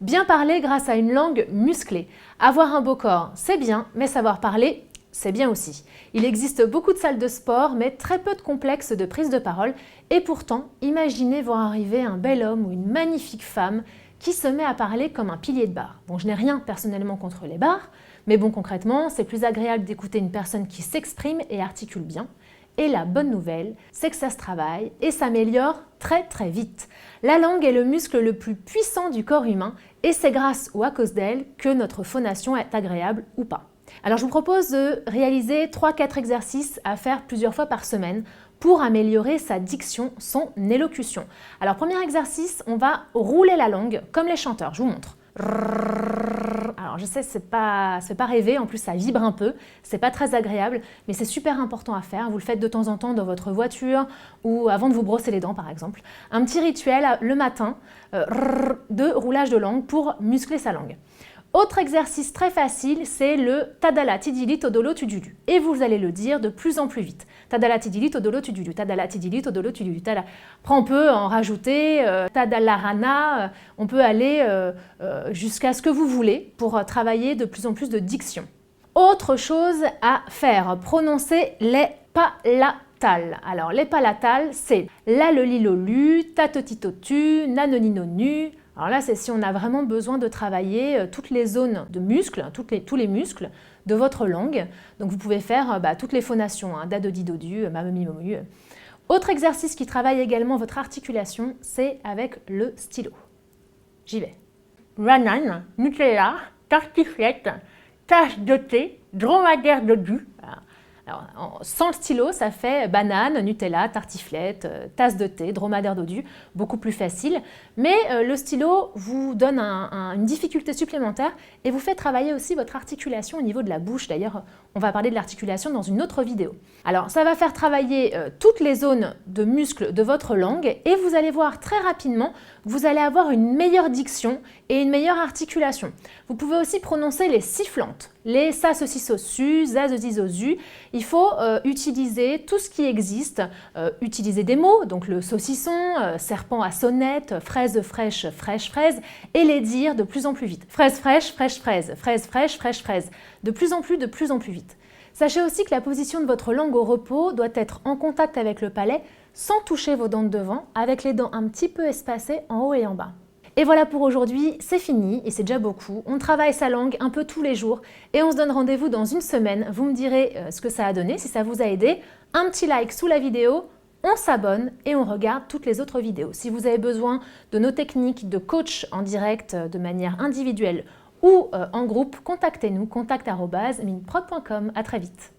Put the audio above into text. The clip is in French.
Bien parler grâce à une langue musclée. Avoir un beau corps, c'est bien, mais savoir parler, c'est bien aussi. Il existe beaucoup de salles de sport, mais très peu de complexes de prise de parole. Et pourtant, imaginez voir arriver un bel homme ou une magnifique femme qui se met à parler comme un pilier de bar. Bon, je n'ai rien personnellement contre les bars, mais bon, concrètement, c'est plus agréable d'écouter une personne qui s'exprime et articule bien. Et la bonne nouvelle, c'est que ça se travaille et s'améliore très très vite. La langue est le muscle le plus puissant du corps humain et c'est grâce ou à cause d'elle que notre phonation est agréable ou pas. Alors je vous propose de réaliser 3-4 exercices à faire plusieurs fois par semaine pour améliorer sa diction, son élocution. Alors premier exercice, on va rouler la langue comme les chanteurs, je vous montre. Alors je sais, ça fait pas rêver, en plus ça vibre un peu, c'est pas très agréable, mais c'est super important à faire. Vous le faites de temps en temps dans votre voiture ou avant de vous brosser les dents par exemple. Un petit rituel le matin de roulage de langue pour muscler sa langue. Autre exercice très facile, c'est le Tadala Tidili Todolo Tudulu. Et vous allez le dire de plus en plus vite. Tadala Tidili Todolo Tudulu, Tadala Tidili Todolo Tudulu. Après on peut en rajouter Tadala Rana, on peut aller jusqu'à ce que vous voulez pour travailler de plus en plus de diction. Autre chose à faire, prononcer les palatales. Alors les palatales, c'est la le li lo lu, ta to ti to tu, na no ni no nu. Alors là, c'est si on a vraiment besoin de travailler toutes les zones de muscles, tous les muscles de votre langue. Donc vous pouvez faire toutes les phonations, da, do, di, do, du, ma, mi, mo, mu. Autre exercice qui travaille également votre articulation, c'est avec le stylo. J'y vais. Banane, Nutella, tartiflette, tasse de thé, dromadaire de du. Alors, sans le stylo, ça fait banane, Nutella, tartiflette, tasse de thé, dromadaire dodu, beaucoup plus facile. Mais le stylo vous donne une difficulté supplémentaire et vous fait travailler aussi votre articulation au niveau de la bouche. D'ailleurs, on va parler de l'articulation dans une autre vidéo. Alors, ça va faire travailler toutes les zones de muscles de votre langue et vous allez voir très rapidement, vous allez avoir une meilleure diction et une meilleure articulation. Vous pouvez aussi prononcer les sifflantes, les sa, ceci, so, su, za, zezi, zo, zu. Il faut utiliser tout ce qui existe, utiliser des mots, donc le saucisson, serpent à sonnette, fraise fraîche, fraîche fraise, et les dire de plus en plus vite. Fraise fraîche, fraîche fraise, fraise fraîche, fraîche fraise, de plus en plus vite. Sachez aussi que la position de votre langue au repos doit être en contact avec le palais, sans toucher vos dents de devant, avec les dents un petit peu espacées en haut et en bas. Et voilà pour aujourd'hui, c'est fini et c'est déjà beaucoup. On travaille sa langue un peu tous les jours et on se donne rendez-vous dans une semaine. Vous me direz ce que ça a donné, si ça vous a aidé. Un petit like sous la vidéo, on s'abonne et on regarde toutes les autres vidéos. Si vous avez besoin de nos techniques de coach en direct de manière individuelle ou en groupe, contactez-nous, contact@minprod.com. À très vite.